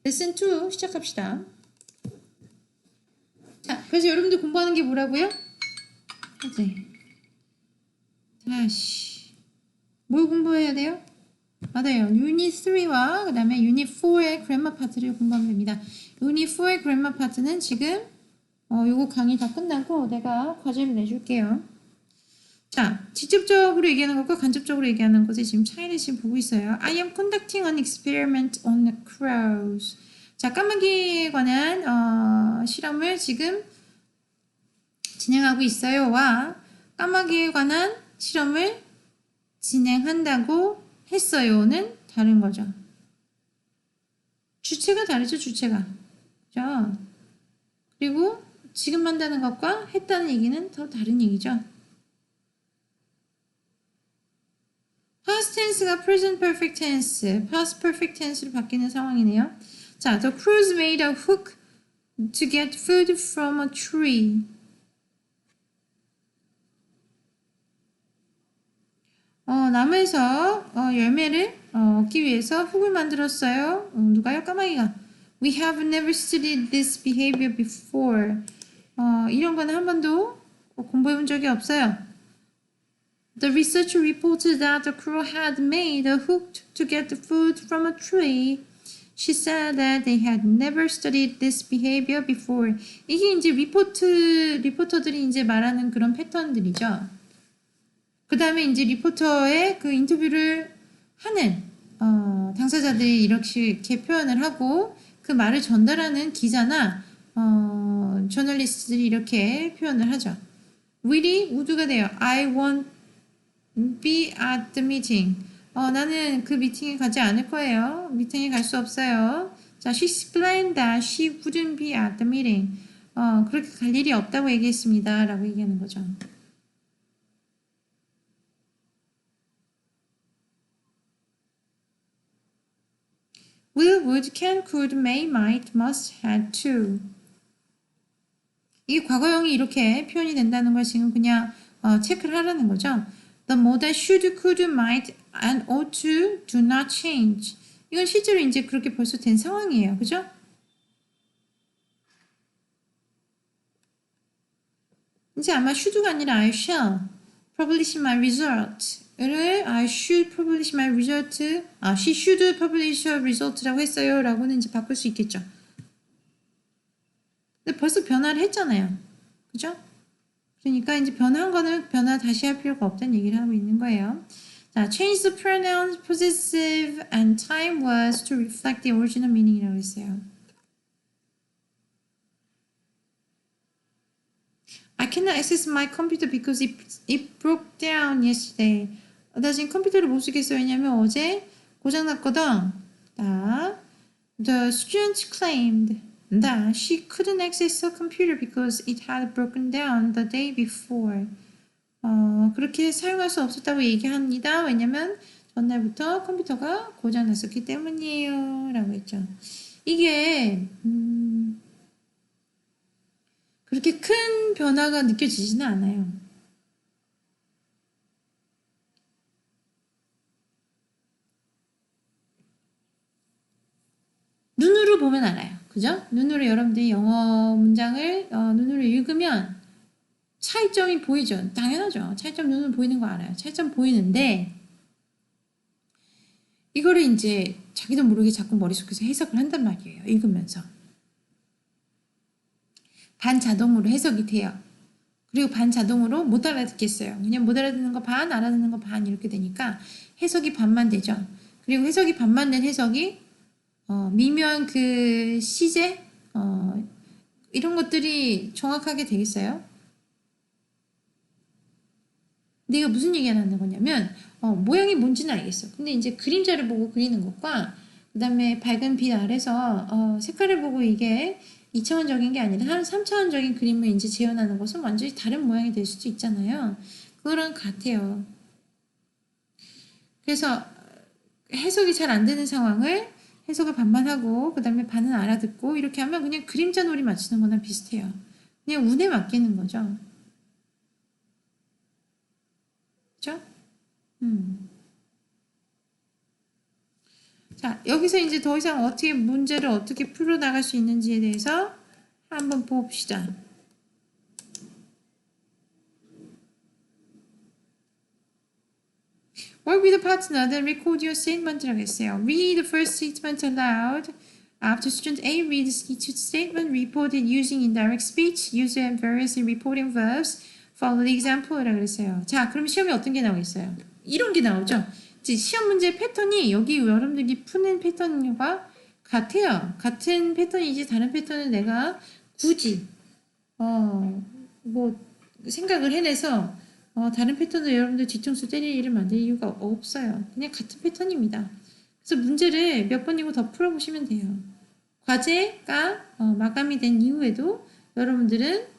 레슨 2 시작합시다. 자, 그래서 여러분들 공부하는 게 뭐라고요? 네. 다시 뭘 공부해야 돼요? 맞아요. 유닛 3와 그 다음에 유닛 4의 그래머 파트를 공부하면 됩니다. 유닛 4의 그래머 파트는 지금 요거 강의 다 끝나고 내가 과제를 내줄게요. 자, 직접적으로 얘기하는 것과 간접적으로 얘기하는 것의 지금 차이를 지금 보고 있어요. I am conducting an experiment on crows. 자, 까마귀에 관한 실험을 지금 진행하고 있어요와 까마귀에 관한 실험을 진행한다고 했어요는 다른 거죠. 주체가 다르죠, 주체가. 그죠? 그리고 지금 한다는 것과 했다는 얘기는 더 다른 얘기죠. past tense가 present perfect tense, past perfect tense로 바뀌는 상황이네요. 자, the crows made a hook to get food from a tree. 나무에서 열매를 얻기 위해서 훅을 만들었어요. 누가요? 까마귀가. We have never studied this behavior before. 이런 거는 한 번도 공부해 본 적이 없어요. The researcher reported that the crow had made a hook to get food from a tree. She said that they had never studied this behavior before. 이게 이제 리포터들이 이제 말하는 그런 패턴들이죠. 그 다음에 이제 리포터의 그 인터뷰를 하는 당사자들이 이렇게 표현을 하고 그 말을 전달하는 기자나 저널리스트들이 이렇게 표현을 하죠. Really? would가 돼요. I won't be at the meeting. 나는 그 미팅에 가지 않을 거예요. 미팅에 갈 수 없어요. 자, she explained that she wouldn't be at the meeting. 그렇게 갈 일이 없다고 얘기했습니다. 라고 얘기하는 거죠. Will, would, can, could, may, might, must, had, to. 이 과거형이 이렇게 표현이 된다는 걸 지금 그냥 체크를 하라는 거죠. The modal should, could, might, and ought to do not change. 이건 실제로 이제 그렇게 벌써 된 상황이에요. 그죠? 이제 아마 should가 아니라 I shall publish my result. 를 I should publish my result. she should publish her result라고 했어요. 라고는 이제 바꿀 수 있겠죠. 근데 벌써 변화를 했잖아요. 그죠? 그러니까 이제 변화한 거는 변화 다시 할 필요가 없다는 얘기를 하고 있는 거예요. 자, change the pronouns possessive and time was to reflect the original meaning이라고 했어요. I cannot access my computer because it broke down yesterday. 나 지금 컴퓨터를 못 쓰겠어요. 왜냐면 어제 고장났거든. 자, the student claimed that she couldn't access her computer because it had broken down the day before. 그렇게 사용할 수 없었다고 얘기합니다. 왜냐면 전날부터 컴퓨터가 고장났었기 때문이에요. 라고 했죠. 이게 그렇게 큰 변화가 느껴지지는 않아요. 눈으로 보면 알아요. 그죠? 눈으로 여러분들이 영어 문장을 눈으로 읽으면 차이점이 보이죠. 당연하죠. 차이점 눈으로 보이는 거 알아요. 차이점 보이는데 이거를 이제 자기도 모르게 자꾸 머릿속에서 해석을 한단 말이에요. 읽으면서. 반자동으로 해석이 돼요. 그리고 반자동으로 못 알아듣겠어요. 그냥 못 알아듣는 거 반, 알아듣는 거 반 이렇게 되니까 해석이 반만 되죠. 그리고 해석이 반만 된 해석이 미묘한 그 시제 이런 것들이 정확하게 되겠어요? 내가 무슨 얘기하는 거냐면 모양이 뭔지는 알겠어. 근데 이제 그림자를 보고 그리는 것과 그 다음에 밝은 빛 아래서 색깔을 보고 이게 2차원적인 게 아니라 한 3차원적인 그림을 이제 재현하는 것은 완전히 다른 모양이 될 수도 있잖아요. 그거랑 같아요. 그래서 해석이 잘 안 되는 상황을 해석을 반만 하고 그 다음에 반은 알아듣고 이렇게 하면 그냥 그림자 놀이 맞추는 거나 비슷해요. 그냥 운에 맡기는 거죠. 그죠? 자, 여기서 이제 더 이상 어떻게 문제를 어떻게 풀어나갈 수 있는지에 대해서 한번 봅시다. Work with a partner, then record your statement이라고 했어요. Read the first statement aloud. After student A reads each statement, report it using indirect speech, use various reporting verbs. Follow the example이라고 그랬어요. 자, 그럼 시험에 어떤 게 나오겠어요? 이런 게 나오죠. 이제 시험 문제 패턴이 여기 여러분들이 푸는 패턴과 같아요. 같은 패턴이지 다른 패턴은 내가 굳이 뭐 생각을 해내서 다른 패턴으로 여러분들 뒤통수 때릴 일을 만들 이유가 없어요. 그냥 같은 패턴입니다. 그래서 문제를 몇 번이고 더 풀어보시면 돼요. 과제가 마감이 된 이후에도 여러분들은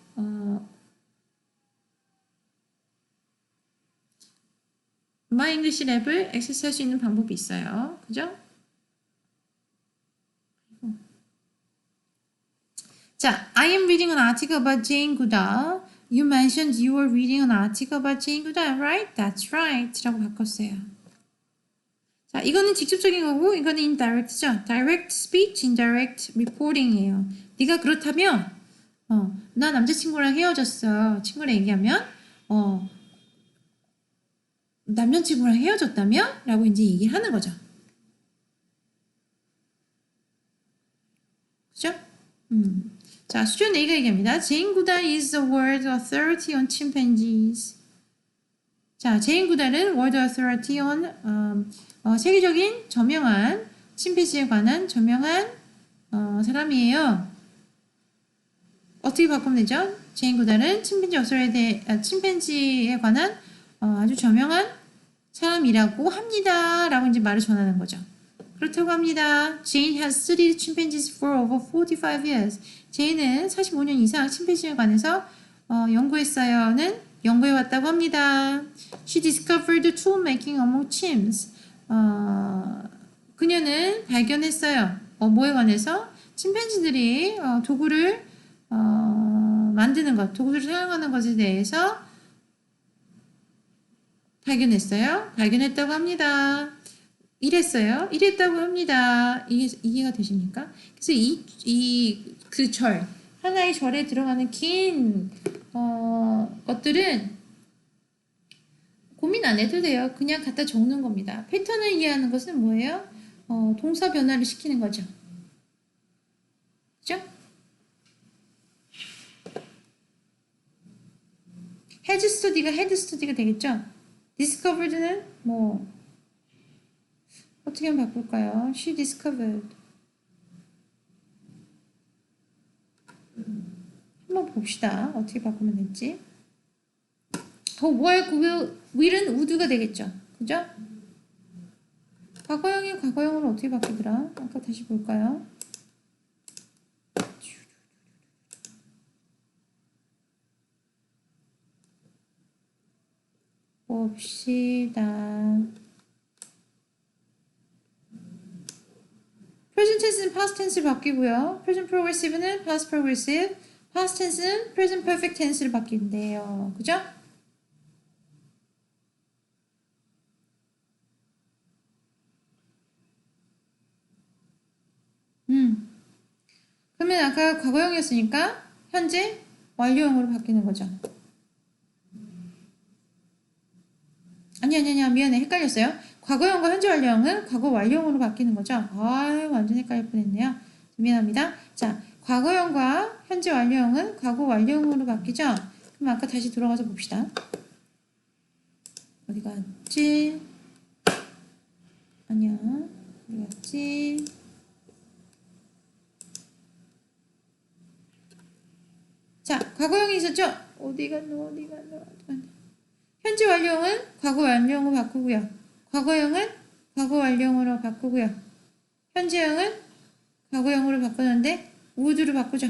My English 랩을 액세스할 수 있는 방법이 있어요. 그죠? 자, I am reading an article about Jane Goodall. You mentioned you were reading an article about Jane Goodall, right? That's right. 라고 바꿨어요. 자, 이거는 직접적인 거고, 이거는 indirect죠. Direct speech, indirect reporting이에요. 네가 그렇다면, 나 남자친구랑 헤어졌어. 친구랑 얘기하면, 남자친구랑 헤어졌다며? 라고 이제 얘기를 하는 거죠. 그죠? 자, student A가 얘기합니다. Jane Goodall is the world authority on chimpanzees. 자, 제인 구달은 World Authority on 세계적인 저명한 침팬지에 관한 저명한 사람이에요. 어떻게 바꾸면 되죠? 제인 구달은 침팬지에 관한 아주 저명한 사람이라고 합니다. 라고 이제 말을 전하는 거죠. 그렇다고 합니다. Jane has studied chimpanzees for over 45 years. 제인은 45년 이상 침팬지에 관해서 연구했어요는 연구해왔다고 합니다. She discovered the tool making among chimps. 그녀는 발견했어요. 뭐에 관해서? 침팬지들이 도구를 만드는 것, 도구를 사용하는 것에 대해서 발견했어요. 발견했다고 합니다. 이랬다고 합니다. 이해가 되십니까? 그래서 그 절, 하나의 절에 들어가는 긴 것들은 고민 안 해도 돼요. 그냥 갖다 적는 겁니다. 패턴을 이해하는 것은 뭐예요? 동사 변화를 시키는 거죠. 그죠? has study가 had study가 되겠죠? discovered는 뭐 어떻게 하면 바꿀까요? She discovered. 한번 봅시다. 어떻게 바꾸면 될지. work will은 would가 되겠죠. 그죠? 과거형이 과거형으로 어떻게 바뀌더라? 아까 다시 볼까요? 봅시다. present tense는 past tense를 바뀌고요. present progressive는 past progressive, past tense는 present perfect tense를 바뀐대요. 그죠? 그러면 아까 과거형이었으니까 현재 완료형으로 바뀌는 거죠. 아니야 미안해 헷갈렸어요. 과거형과 현재 완료형은 과거 완료형으로 바뀌는 거죠. 완전 헷갈릴 뻔했네요. 미안합니다. 자, 과거형과 현재 완료형은 과거 완료형으로 바뀌죠. 그럼 아까 다시 돌아가서 봅시다. 어디 갔지? 아니야. 어디 갔지? 자, 과거형이 있었죠? 어디 갔노? 현재 완료형은 과거 완료형으로 바꾸고요. 과거형은 과거 완료형으로 바꾸고요. 현재형은 과거형으로 바꾸는데 would로 바꾸죠.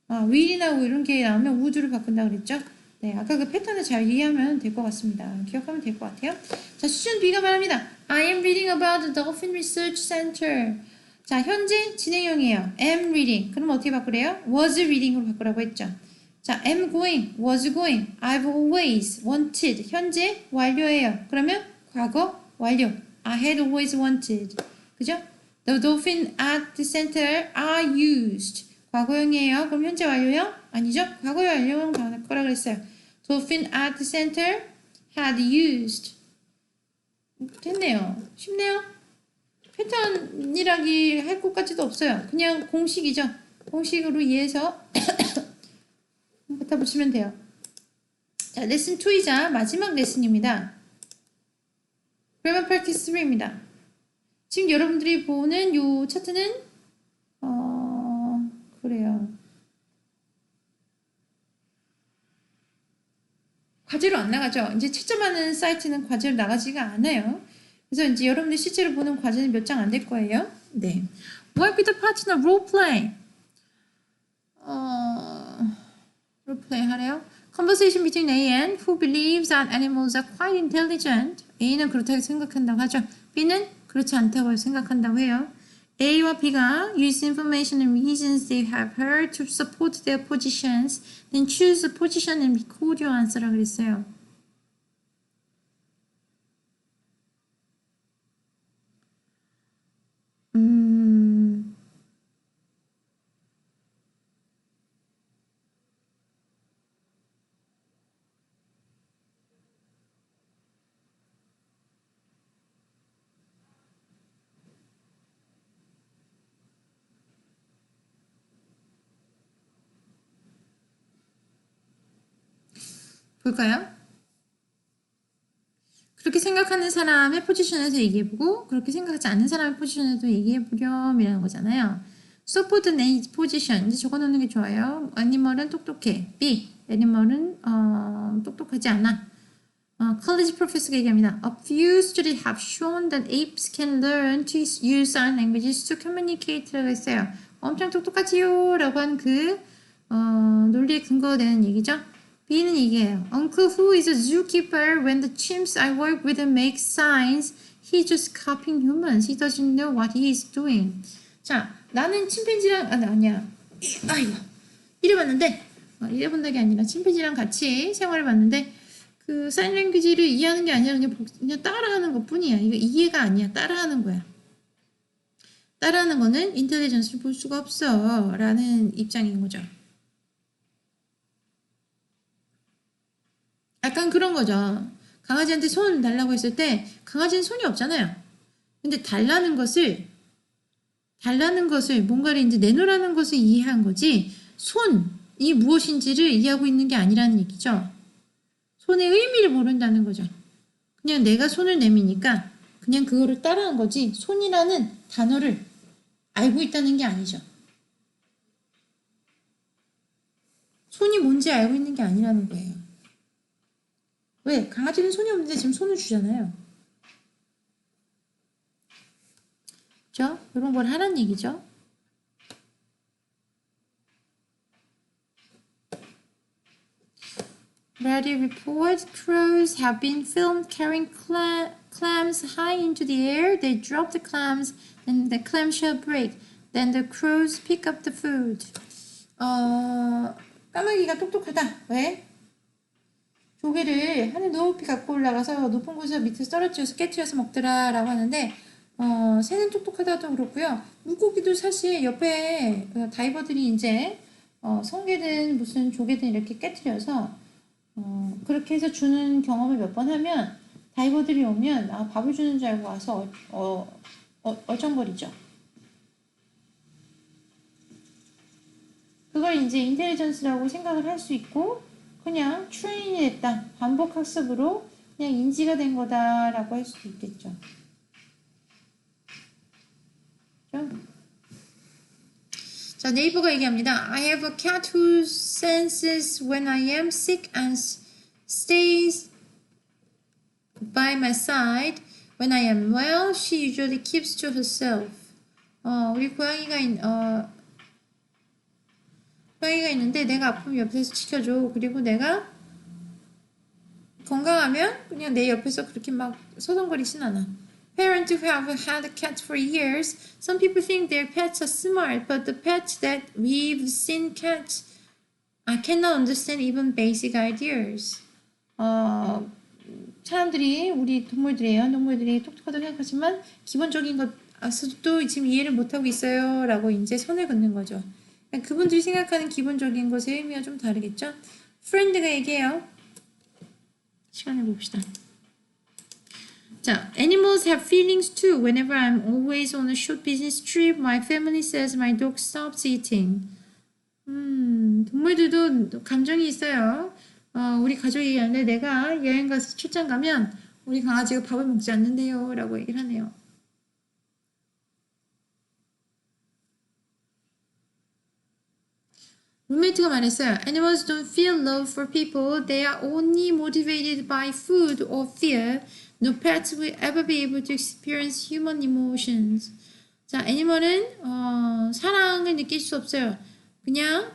will이나 이런 게 나오면 would로 바꾼다 그랬죠? 네, 아까 그 패턴을 잘 이해하면 될 것 같습니다. 기억하면 될 것 같아요. 자, 수준 B가 말합니다. I am reading about the Dolphin Research Center. 자, 현재 진행형이에요. am reading. 그럼 어떻게 바꾸래요? was reading으로 바꾸라고 했죠. 자, 자, am going, was going, I've always wanted. 현재 완료예요. 그러면 과거 완료. I had always wanted. 그죠? The dolphin at the center are used. 과거형이에요. 그럼 현재 완료요? 아니죠? 과거 완료형 거라 그랬어요. Dolphin at the center had used. 됐네요. 쉽네요. 패턴이라기 할 것 같지도 없어요. 그냥 공식이죠. 공식으로 이해해서 갖다 붙이면 돼요. 자, 레슨 2이자 마지막 레슨입니다. Grammar Practice 3입니다. 지금 여러분들이 보는 요 차트는 그래요. 과제로 안 나가죠. 이제 채점하는 사이트는 과제로 나가지가 않아요. 그래서 이제 여러분들 실제로 보는 과제는 몇 장 안 될 거예요. 네. Work with a partner role play. role play 하래요. Conversation between A and who believes that animals are quite intelligent. A는 그렇다고 생각한다고 하죠. B는 그렇지 않다고 생각한다고 해요. A와 B가 use information and reasons they have heard to support their positions. Then choose a position and record your answer라고 그랬어요. 볼까요? 그렇게 생각하는 사람의 포지션에서 얘기해보고 그렇게 생각하지 않는 사람의 포지션에도 얘기해보렴이라는 거잖아요. support A 포지션 이제 적어놓는 게 좋아요. 애니멀은 똑똑해. B 애니멀은 똑똑하지 않아. college professor가 얘기합니다. A few studies have shown that apes can learn to use sign languages to communicate라고 했어요. 엄청 똑똑하지요 라고 한 그 논리에 근거되는 얘기죠. B는 이게요. Uncle who is a zookeeper when the chimps I work with make signs. He's just copying humans. He doesn't know what he is doing. 자, 나는 침팬지랑 아니야. 아이고. 이래봤는데 이래본다기 아니라 침팬지랑 같이 생활을 봤는데 그 사인 랭귀지를 이해하는 게 아니라 그냥 따라하는 것뿐이야. 이거 이해가 아니야. 따라하는 거야. 따라하는 거는 인텔리전스를 볼 수가 없어. 라는 입장인 거죠. 약간 그런 거죠. 강아지한테 손 달라고 했을 때 강아지는 손이 없잖아요. 근데 달라는 것을 뭔가를 이제 내놓으라는 것을 이해한 거지 손이 무엇인지를 이해하고 있는 게 아니라는 얘기죠. 손의 의미를 모른다는 거죠. 그냥 내가 손을 내미니까 그냥 그거를 따라한 거지 손이라는 단어를 알고 있다는 게 아니죠. 손이 뭔지 알고 있는 게 아니라는 거예요. 왜? 강아지는 손이 없는데 지금 손을 주잖아요. 그죠? 이런 걸 하라는 얘기죠. Radio report crows have been filmed carrying clams high into the air. They drop the clams and the clamshell break. Then the crows pick up the food. 까마귀가 똑똑하다. 왜? 조개를 하늘 높이 갖고 올라가서 높은 곳에서 밑에서 떨어뜨려서 깨트려서 먹더라라고 하는데 새는 똑똑하다도 그렇고요. 물고기도 사실 옆에 다이버들이 이제 성게든 무슨 조개든 이렇게 깨트려서 그렇게 해서 주는 경험을 몇 번 하면 다이버들이 오면 밥을 주는 줄 알고 와서 얼쩡거리죠. 그걸 이제 인텔리전스라고 생각을 할 수 있고 그냥 트레인이 됐다. 반복 학습으로 그냥 인지가 된 거다라고 할 수도 있겠죠. 자, 네이버가 얘기합니다. I have a cat who senses when I am sick and stays by my side. When I am well, she usually keeps to herself. 우리 고양이가 있는데 내가 아프면 옆에서 지켜줘. 그리고 내가 건강하면 그냥 내 옆에서 그렇게 막 서성거리진 않아. Parents who have had a cat for years, some people think their pets are smart, but the pets that we've seen cats I cannot understand even basic ideas. 사람들이 우리 동물들이에요. 동물들이 똑똑하다고 생각하지만 기본적인 것도 지금 이해를 못하고 있어요. 라고 이제 선을 긋는 거죠. 그러니까 그분들이 생각하는 기본적인 것의 의미가 좀 다르겠죠. 프렌드가 얘기해요. 시간을 봅시다. 자, animals have feelings too. Whenever I'm always on a short business trip, my family says my dog stops eating. 동물들도 감정이 있어요. 우리 가족이 얘기하는데 내가 여행 가서 출장 가면 우리 강아지가 밥을 먹지 않는데요. 라고 얘기를 하네요. 룸메이트가 말했어요. Animals don't feel love for people. They are only motivated by food or fear. No pet will ever be able to experience human emotions. 자, 애니멀은 사랑을 느낄 수 없어요. 그냥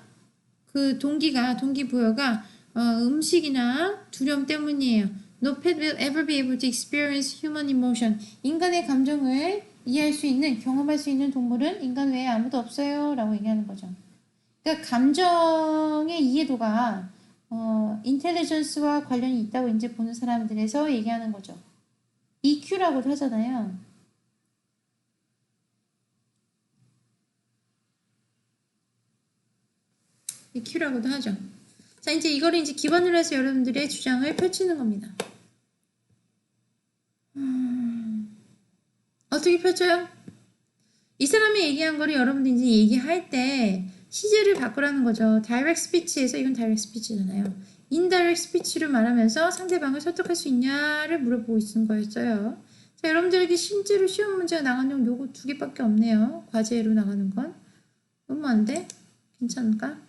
그 동기부여가 음식이나 두려움 때문이에요. No pet will ever be able to experience human emotion. 인간의 감정을 이해할 수 있는, 경험할 수 있는 동물은 인간 외에 아무도 없어요. 라고 얘기하는 거죠. 그러니까 감정의 이해도가 인텔리전스와 관련이 있다고 이제 보는 사람들에서 얘기하는 거죠. EQ라고도 하잖아요. EQ라고도 하죠. 자, 이제 이거를 이제 기반으로 해서 여러분들의 주장을 펼치는 겁니다. 어떻게 펼쳐요? 이 사람이 얘기한 거를 여러분들이 이제 얘기할 때 시제를 바꾸라는 거죠. 다이렉트 스피치에서 이건 다이렉트 스피치잖아요. 인다이렉트 스피치로 말하면서 상대방을 설득할 수 있냐를 물어보고 있는 거였어요. 자, 여러분들에게 실제로 시험 문제가 나간 적 요거 2개밖에 없네요. 과제로 나가는 건. 너무 안 돼? 괜찮을까?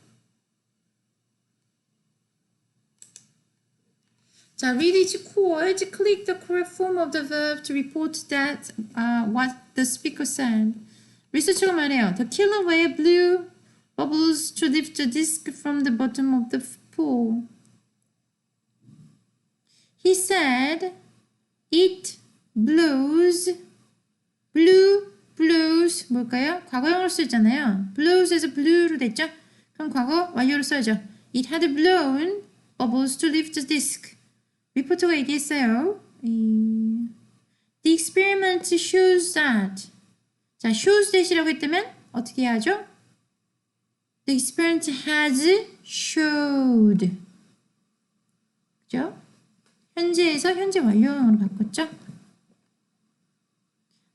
자, read each chord, click the correct form of the verb to report that what the speaker said. 리서처가 말해요. The killer whale blew bubbles to lift the disc from the bottom of the pool. He said, it blows, blows 뭘까요? 과거형으로 쓰였잖아요. blows에서 blue로 됐죠? 그럼 과거 완료로 써야죠. It had blown bubbles to lift the disc. 리포터가 얘기했어요. The experiment shows that. 자, shows that이라고 했다면 어떻게 해야죠? The experiment has showed. 그죠? 현재에서 현재 완료형으로 바꿨죠?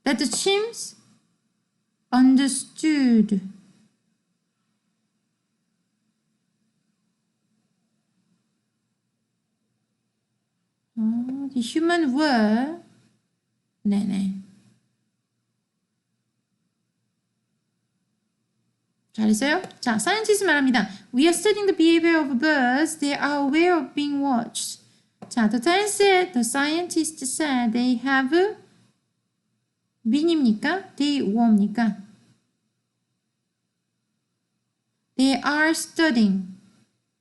That the chimps understood. The human were. 네네. 잘했어요? 자, scientists 말합니다. We are studying the behavior of birds. They are aware of being watched. 자, the scientists said they have mean입니까? They were입니까? They are studying.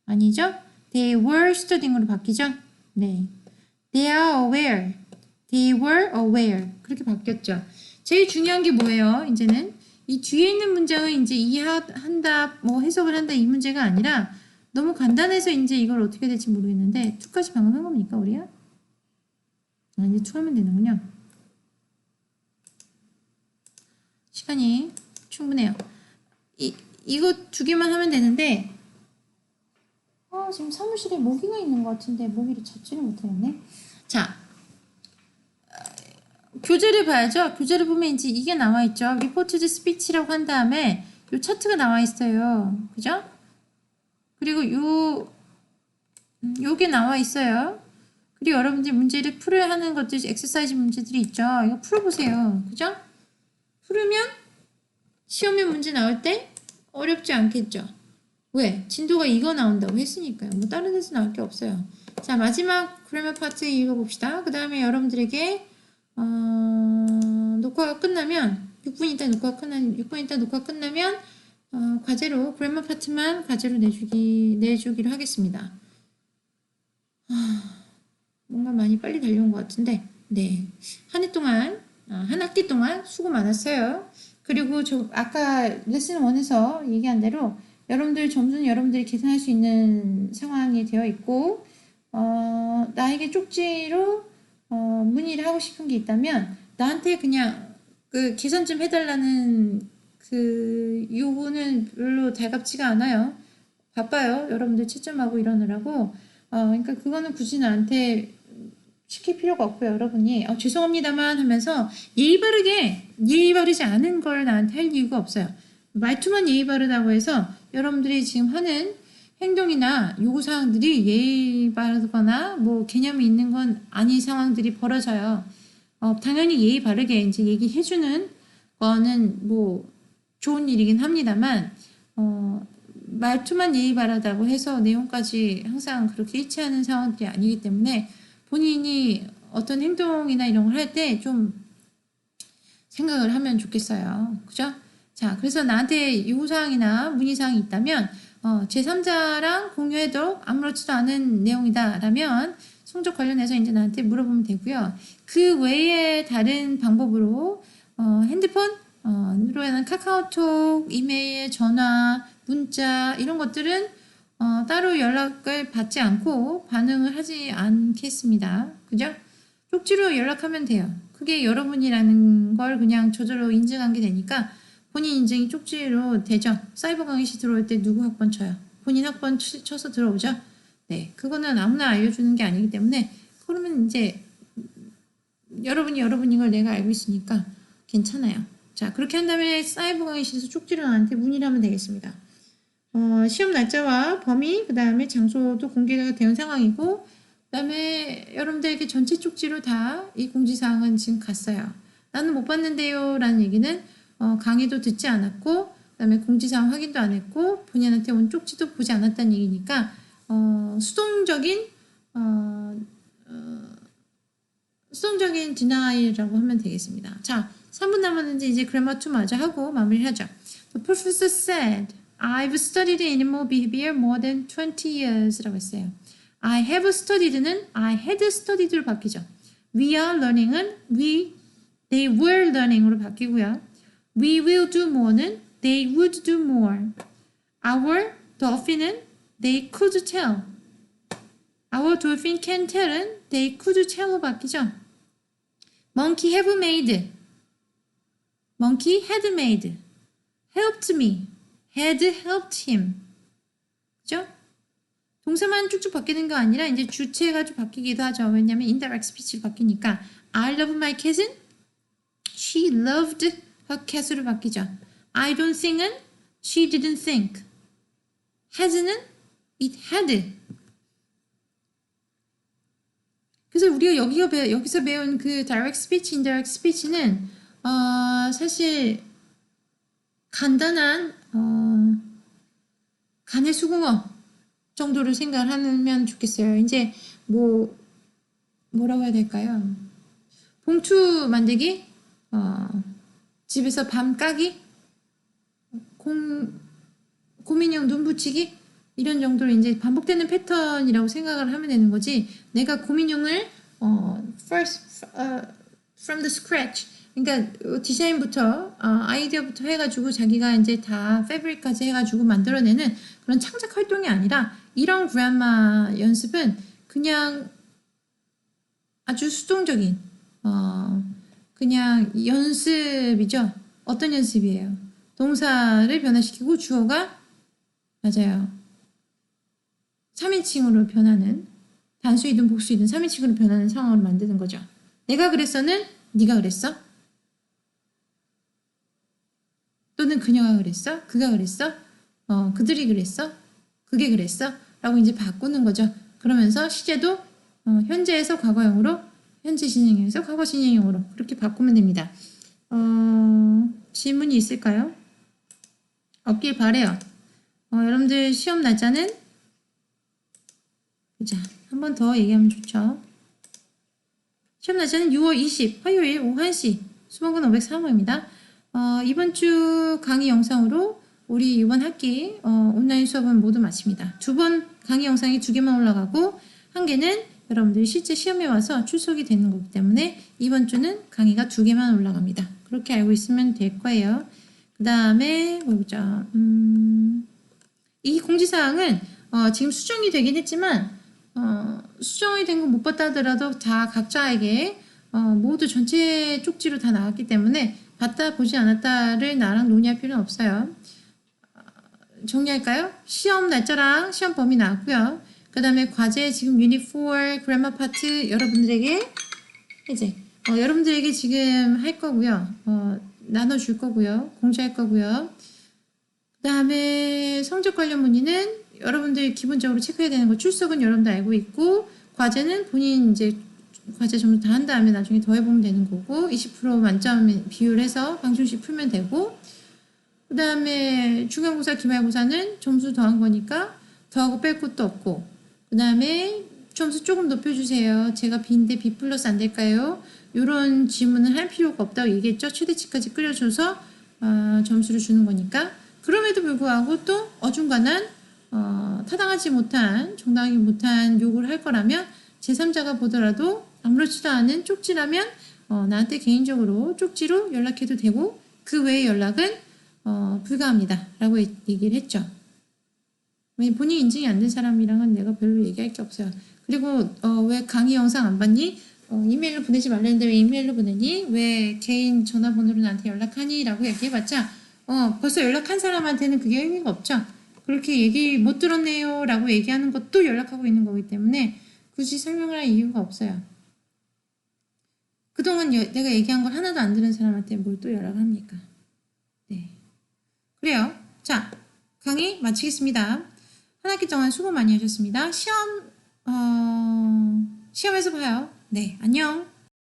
아니죠? They were studying으로 바뀌죠? 네. They are aware. They were aware. 그렇게 바뀌었죠. 제일 중요한 게 뭐예요? 이제는 이 뒤에 있는 문장을 이제 이해한다, 뭐 해석을 한다 이 문제가 아니라 너무 간단해서 이제 이걸 어떻게 될지 모르겠는데 2까지 방금 한 겁니까 우리야? 아, 이제 2 하면 되는군요. 시간이 충분해요. 이거 2개만 하면 되는데 지금 사무실에 모기가 있는 것 같은데 모기를 잡지를 못하겠네. 자, 교재를 봐야죠. 교재를 보면 이제 이게 나와 있죠. Reported Speech라고 한 다음에 요 차트가 나와 있어요. 그죠? 그리고 요게 나와 있어요. 그리고 여러분들 문제를 풀어야 하는 것들, 엑서사이즈 문제들이 있죠. 이거 풀어보세요. 그죠? 풀으면 시험에 문제 나올 때 어렵지 않겠죠? 왜? 진도가 이거 나온다고 했으니까요. 뭐 다른 데서 나올 게 없어요. 자, 마지막 그래머 파트 읽어봅시다. 그 다음에 여러분들에게 녹화가 끝나면 6분 있다 녹화가 끝나면 과제로 그래머 파트만 과제로 내주기로 하겠습니다. 뭔가 많이 빨리 달려온 것 같은데 네, 한 학기 동안 수고 많았어요. 그리고 저 아까 레슨 1에서 얘기한 대로 여러분들 점수는 여러분들이 계산할 수 있는 상황이 되어 있고, 나에게 쪽지로 문의를 하고 싶은 게 있다면 나한테 그냥 그 계산 좀 해달라는 그 요구는 별로 달갑지가 않아요. 바빠요. 여러분들 채점하고 이러느라고. 그러니까 그거는 굳이 나한테 시킬 필요가 없고요. 여러분이 죄송합니다만 하면서 예의 바르지 않은 걸 나한테 할 이유가 없어요. 말투만 예의 바르다고 해서 여러분들이 지금 하는 행동이나 요구사항들이 예의 바르거나 뭐 개념이 있는 건 아닌 상황들이 벌어져요. 당연히 예의 바르게 이제 얘기해주는 거는 뭐 좋은 일이긴 합니다만, 말투만 예의 바르다고 해서 내용까지 항상 그렇게 일치하는 상황들이 아니기 때문에 본인이 어떤 행동이나 이런 걸 할 때 좀 생각을 하면 좋겠어요. 그죠? 자, 그래서 나한테 요구사항이나 문의사항이 있다면 제3자랑 공유해도 아무렇지도 않은 내용이다 라면 성적 관련해서 이제 나한테 물어보면 되고요. 그 외에 다른 방법으로 핸드폰으로 하는 카카오톡, 이메일, 전화, 문자 이런 것들은 따로 연락을 받지 않고 반응을 하지 않겠습니다. 그죠? 쪽지로 연락하면 돼요. 그게 여러분이라는 걸 그냥 저절로 인증한 게 되니까 본인 인증이 쪽지로 되죠. 사이버 강의실 들어올 때 누구 학번 쳐요? 본인 학번 쳐서 들어오죠? 네, 그거는 아무나 알려주는 게 아니기 때문에 그러면 이제 여러분인 걸 내가 알고 있으니까 괜찮아요. 자, 그렇게 한 다음에 사이버 강의실에서 쪽지로 나한테 문의를 하면 되겠습니다. 시험 날짜와 범위, 그 다음에 장소도 공개가 된 상황이고, 그 다음에 여러분들에게 전체 쪽지로 다 이 공지사항은 지금 갔어요. 나는 못 봤는데요 라는 얘기는 강의도 듣지 않았고, 그 다음에 공지사항 확인도 안 했고, 본인한테 온 쪽지도 보지 않았다는 얘기니까 수동적인 denial이라고 하면 되겠습니다. 자, 3분 남았는데 이제 grammar 2 마저 하고 마무리하죠. The professor said, I've studied animal behavior more than 20 years 라고 했어요. I have studied는 I had studied로 바뀌죠. We are learning은 they were learning으로 바뀌고요. We will do more는 they would do more. Our dolphin은 they could tell. Our dolphin can tell은 they could tell로 바뀌죠. Monkey have made. Monkey had made. Helped me. Had helped him. 그죠? 동사만 쭉쭉 바뀌는 거 아니라 이제 주체가 좀 바뀌기도 하죠. 왜냐면 indirect speech로 바뀌니까 I love my cat은 she loved her cat으로 바뀌죠. I don't think은 she didn't think. has는 it had. 그래서 우리가 여기서 배운 그 direct speech, indirect speech는 사실 간단한 간의 수공업 정도로 생각을 하면 좋겠어요. 이제 뭐라고 해야 될까요? 봉투 만들기, 집에서 밤 까기, 곰인형 눈 붙이기 이런 정도로 이제 반복되는 패턴이라고 생각을 하면 되는 거지. 내가 곰인형을 from the scratch, 그러니까 디자인부터 아이디어부터 해가지고 자기가 이제 다 패브릭까지 해가지고 만들어내는 그런 창작 활동이 아니라 이런 그래마 연습은 그냥 아주 수동적인 그냥 연습이죠. 어떤 연습이에요? 동사를 변화시키고 주어가 맞아요. 3인칭으로 변하는 단수이든 복수이든 3인칭으로 변하는 상황으로 만드는 거죠. 내가 그랬어는 네가 그랬어? 또는 그녀가 그랬어? 그가 그랬어? 그들이 그랬어? 그게 그랬어? 라고 이제 바꾸는 거죠. 그러면서 시제도 현재에서 과거형으로, 현재 진행형에서 과거 진행형으로 그렇게 바꾸면 됩니다. 질문이 있을까요? 없길 바래요. 여러분들 시험 날짜는 자, 한 번 더 얘기하면 좋죠. 시험 날짜는 6월 20 화요일 오후 1시 수강권 503호입니다. 이번 주 강의 영상으로 우리 이번 학기 온라인 수업은 모두 마칩니다. 2번 강의 영상이 2개만 올라가고 1개는 여러분들이 실제 시험에 와서 출석이 되는 거기 때문에 이번 주는 강의가 2개만 올라갑니다. 그렇게 알고 있으면 될 거예요. 그 다음에 보자. 이 공지사항은 지금 수정이 되긴 했지만 수정이 된 거 못 봤다 하더라도 다 각자에게 모두 전체 쪽지로 다 나왔기 때문에 봤다 보지 않았다를 나랑 논의할 필요는 없어요. 정리할까요? 시험 날짜랑 시험 범위 나왔고요. 그 다음에 과제 지금 유닛 4 그래머 파트 여러분들에게 이제 여러분들에게 지금 할 거고요. 나눠줄 거고요. 공지할 거고요. 그 다음에 성적 관련 문의는 여러분들 기본적으로 체크해야 되는 거 출석은 여러분들 알고 있고 과제는 본인 이제 과제 전부 다 한 다음에 나중에 더 해보면 되는 거고 20% 만점 비율해서 방정식 풀면 되고 그 다음에 중간고사 기말고사는 점수 더한 거니까 더하고 뺄 것도 없고 그 다음에 점수 조금 높여주세요. 제가 B인데 B 플러스 안 될까요? 이런 질문을 할 필요가 없다고 얘기했죠. 최대치까지 끌려줘서 점수를 주는 거니까 그럼에도 불구하고 또 어중간한 타당하지 못한 정당하지 못한 요구를 할 거라면 제3자가 보더라도 아무렇지도 않은 쪽지라면 나한테 개인적으로 쪽지로 연락해도 되고 그 외의 연락은 불가합니다 라고 얘기를 했죠. 본인 인증이 안 된 사람이랑은 내가 별로 얘기할 게 없어요. 그리고 왜 강의 영상 안 봤니? 이메일로 보내지 말랬는데 왜 이메일로 보내니? 왜 개인 전화번호로 나한테 연락하니? 라고 얘기해봤자 벌써 연락한 사람한테는 그게 의미가 없죠. 그렇게 얘기 못 들었네요 라고 얘기하는 것도 연락하고 있는 거기 때문에 굳이 설명을 할 이유가 없어요. 그동안 내가 얘기한 걸 하나도 안 들은 사람한테 뭘 또 연락합니까? 네. 그래요. 자, 강의 마치겠습니다. 한 학기 동안 수고 많이 하셨습니다. 시험에서 봐요. 네, 안녕.